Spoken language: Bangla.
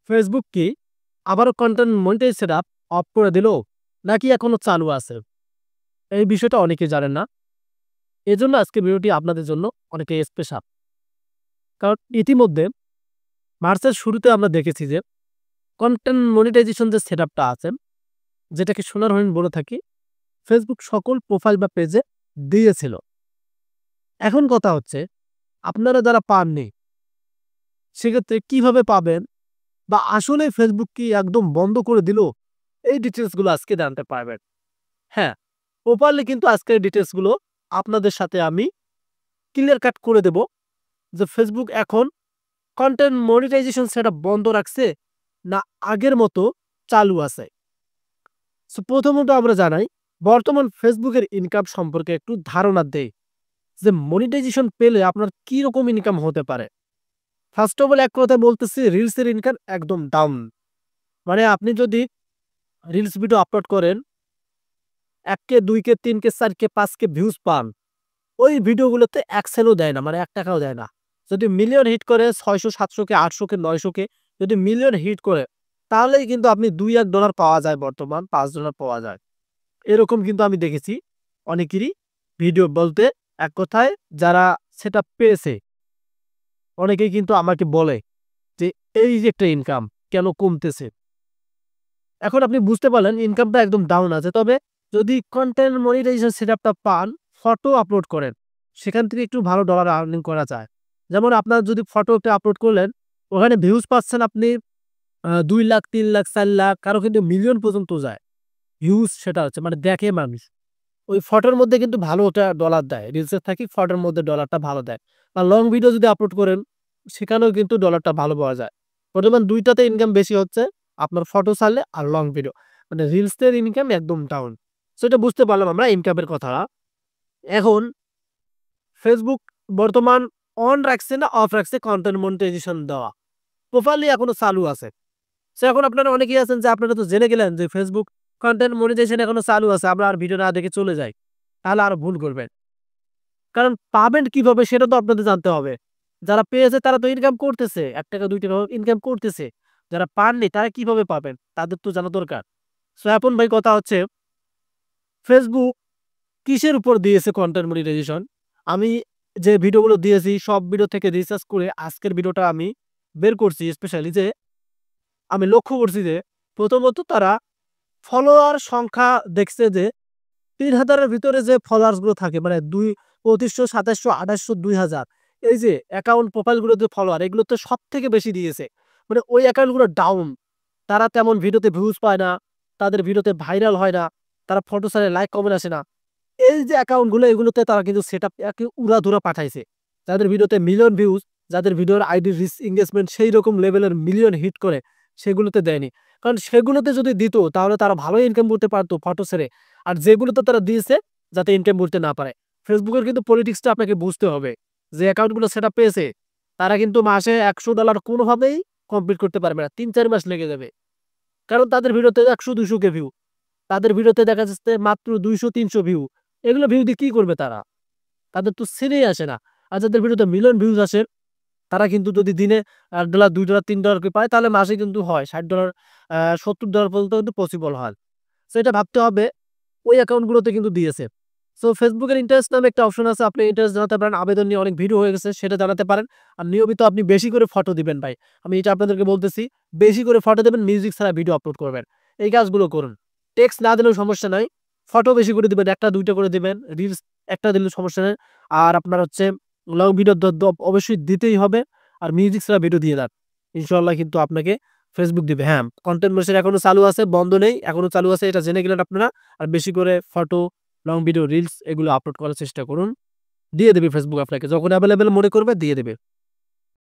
ফেসবুক কি আবারও কন্টেন্ট মনিটাইজেশন অ্যাপ অফ করে দিল নাকি এখনো চালু আছে? এই বিষয়টা অনেকেই জানেন না। এজন্য আজকের ভিডিওটি আপনাদের জন্য অনেকে স্পেশাল। কারণ ইতিমধ্যে মার্চের শুরুতে আমরা দেখেছি যে কন্টেন্ট মনিটাইজেশন যে সেটআপটা আছে, যেটাকে সোনার হরিণ বলে থাকি, ফেসবুক সকল প্রোফাইল বা পেজে দিয়েছিল। এখন কথা হচ্ছে, আপনারা যারা পাননি সেক্ষেত্রে কিভাবে পাবেন বা আসলে ফেসবুক কি একদম বন্ধ করে দিল? এই ডিটেইলসগুলো আজকে জানতে পারবেন। হ্যাঁ, প্রপারলি কিন্তু আজকের ডিটেইলসগুলো আপনাদের সাথে আমি ক্লিয়ার কাট করে দেব যে ফেসবুক এখন কন্টেন্ট মনিটাইজেশন সেটআপ বন্ধ রাখছে না আগের মতো চালু আছে। সো প্রথমত আমরা জানাই বর্তমান ফেসবুকের ইনকাম সম্পর্কে একটু ধারণা দেই যে মনিটাইজেশন পেলে আপনার কি রকম ইনকাম হতে পারে। ফার্স্ট অফ অল এক কথায় বলতেছি, রিলসের ইনকাম একদম ডাউন। মানে আপনি যদি রিলস ভিডিও আপলোড করেন, 1K 2K 3K 4K 5K views পান, ওই ভিডিওগুলোতে 1 সেন্টও দেয় না, মানে 1 টাকাও দেয় না। যদি মিলিয়ন হিট করে 600 700K 800K 900K যদি মিলিয়ন হিট করে, তাহলেই কিন্তু আপনি $2-1 পাওয়া যায়, বর্তমান $5 পাওয়া যায়। এরকম কিন্তু আমি দেখেছি অনেকেরই ভিডিও, বলতে এক কথায় যারা সেটা পেয়েছে অনেকেই কিন্তু আমাকে বলে যে এই যে একটা ইনকাম কেন কমতেছে। এখন আপনি বুঝতে পারলেন ইনকামটা একদম ডাউন আছে। তবে যদি কন্টেন্ট মনিটাইজেশন সেটআপটা পান, ফটো আপলোড করেন, সেখান থেকে একটু ভালো ডলার আর্নিং করা যায়। যেমন আপনার যদি ফটো একটা আপলোড করলেন, ওখানে ভিউজ পাচ্ছেন আপনি 2 লাখ 3 লাখ 4 লাখ, কারো কিন্তু মিলিয়ন পর্যন্ত যায় ভিউজ। সেটা হচ্ছে মানে দেখে মানুষ, ওই ফটোর মধ্যে কিন্তু ভালো ওটা ডলার দেয়। রিলসের থাকি ফটোর মধ্যে ডলারটা ভালো দেয়। আর লং ভিডিও যদি আপলোড করেন, সেখানেও কিন্তু ডলারটা ভালো পাওয়া যায়। বর্তমান দুইটাতে ইনকাম বেশি হচ্ছে, আপনার ফটো ছাড়লে আর লং ভিডিও। মানে রিলসের ইনকাম একদম ডাউন। সো এটা বুঝতে পারলাম আমরা ইনকামের কথা। এখন ফেসবুক বর্তমান অন রাখছে না অফ রাখছে কন্টেন্ট মনিটাইজেশন দেওয়া? প্রোফাইলই এখনো চালু আছে। সো এখন আপনারা অনেকেই আছেন যে আপনারা তো জেনে গেলেন যে ফেসবুক কন্টেন্ট মনিটাইজেশন এখনো চালু আছে, আমরা আর ভিডিও না দেখে চলে যাই, তাহলে আরো ভুল করবেন। কারণ পাবেন কিভাবে সেটা তো আপনাদের জানতে হবে। যারা পেয়েছে তারা তো ইনকাম করতেছে, 1 টাকা 2 টাকা ইনকাম করতেছে। যারা পাননি তারা কিভাবে পাবেন? তাদের তো জানা দরকার। সো এখন ভাই কথা হচ্ছে, ফেসবুক কিসের উপর দিয়েছে কন্টেন্ট মনিটাইজেশন? আমি যে ভিডিওগুলো দিয়েছি সব ভিডিও থেকে রিসার্চ করে আজকের ভিডিওটা আমি বের করছি স্পেশালি, যে আমি লক্ষ্য করছি যে প্রথমত তারা ফলোয়ার সংখ্যা দেখছে যে ৩,০০০ এর ভিতরে যে ফলোয়ার্স গুলো থাকে, মানে ২৫০০ ২৭০০ ২৮০০ ২০০০, এই যে অ্যাকাউন্ট প্রোফাইল গুলো যে ফলোয়ার, এগুলোতে সব থেকে বেশি দিয়েছে। মানে ওই অ্যাকাউন্ট গুলো ডাউন, তারা তেমন ভিডিওতে ভিউজ পায় না, তাদের ভিডিওতে ভাইরাল হয় না, তারা ফটো ছাড়ে লাইক কমেন্ট আসে না। এই যে অ্যাকাউন্ট গুলো, এগুলোতে তারা কিন্তু সেটআপ একে উড়াধুরা পাঠাইছে। যাদের ভিডিওতে মিলিয়ন ভিউজ, যাদের ভিডিওর আইডি রিচ এঙ্গেজমেন্ট সেই রকম লেভেলের মিলিয়ন হিট করে, সেগুলোতে দেয়নি। কারণ সেগুলোতে যদি দিত তাহলে তারা ভালো ইনকাম করতে পারতো ফটো ছেড়ে। আর যেগুলোতে তারা দিয়েছে যাতে ইনকাম করতে না পারে। ফেসবুকের কিন্তু পলিটিক্সটা আপনাকে বুঝতে হবে। যে অ্যাকাউন্টগুলো সেটআপ পেয়েছে তারা কিন্তু মাসে $100 কোনোভাবেই কমপ্লিট করতে পারবে না, ৩-৪ মাস লেগে যাবে। কারণ তাদের ভিডিওতে ১০০-২০০ ভিউ, তাদের ভিডিওতে দেখা যাচ্ছে মাত্র ২০০-৩০০ ভিউ। এগুলো ভিউ দিয়ে কি করবে তারা? তাদের তো সেরেই আসে না। আর যাদের ভিডিওতে মিলিয়ন ভিউজ আসে, তারা কিন্তু যদি দিনে $1 $2 $3 করে পায়, তাহলে মাসে কিন্তু হয় $60 $70 পর্যন্ত কিন্তু পসিবল হয়। সো এটা ভাবতে হবে, ওই অ্যাকাউন্ট গুলোতে কিন্তু দিয়েছে। সো ফেসবুকের ইন্টারেস্ট নামে একটা অপশন আছে, আপনি ইন্টারেস্ট জানাতে পারেন, আবেদন নিয়ে অনেক ভিডিও হয়ে গেছে, সেটা জানাতে পারেন। আর নিয়মিত আপনি বেশি করে ফটো দিবেন ভাই। আমি এটা আপনাদেরকে বলতেছি, বেশি করে ফটো দিবেন, মিউজিক ছাড়া ভিডিও আপলোড করবেন। এই কাজগুলো করুন। টেক্সট না দিলেও সমস্যা নাই। ফটো বেশি করে দিবেন, ১টা ২টা করে দিবেন। রিলস ১টা দিলেও সমস্যা নাই। আর আপনার হচ্ছে লং ভিডিও অবশ্যই দিতেই হবে। আর মিউজিক ছাড়া ভিডিও দিয়ে দেন। ইনশাআল্লাহ কিন্তু আপনাকে ফেসবুক দিবে। হ্যাঁ, কন্টেন্ট মনিটাইজেশন এখনো চালু আছে, বন্ধ নেই, এখনো চালু আছে, এটা জেনে গেলেন আপনারা। আর বেশি করে ফটো, লং ভিডিও, রিলস এগুলো আপলোড করার চেষ্টা করুন। দিয়ে দেবে ফেসবুক আপনাকে, যখন অ্যাভেলেবেল মনে করবে দিয়ে দেবে।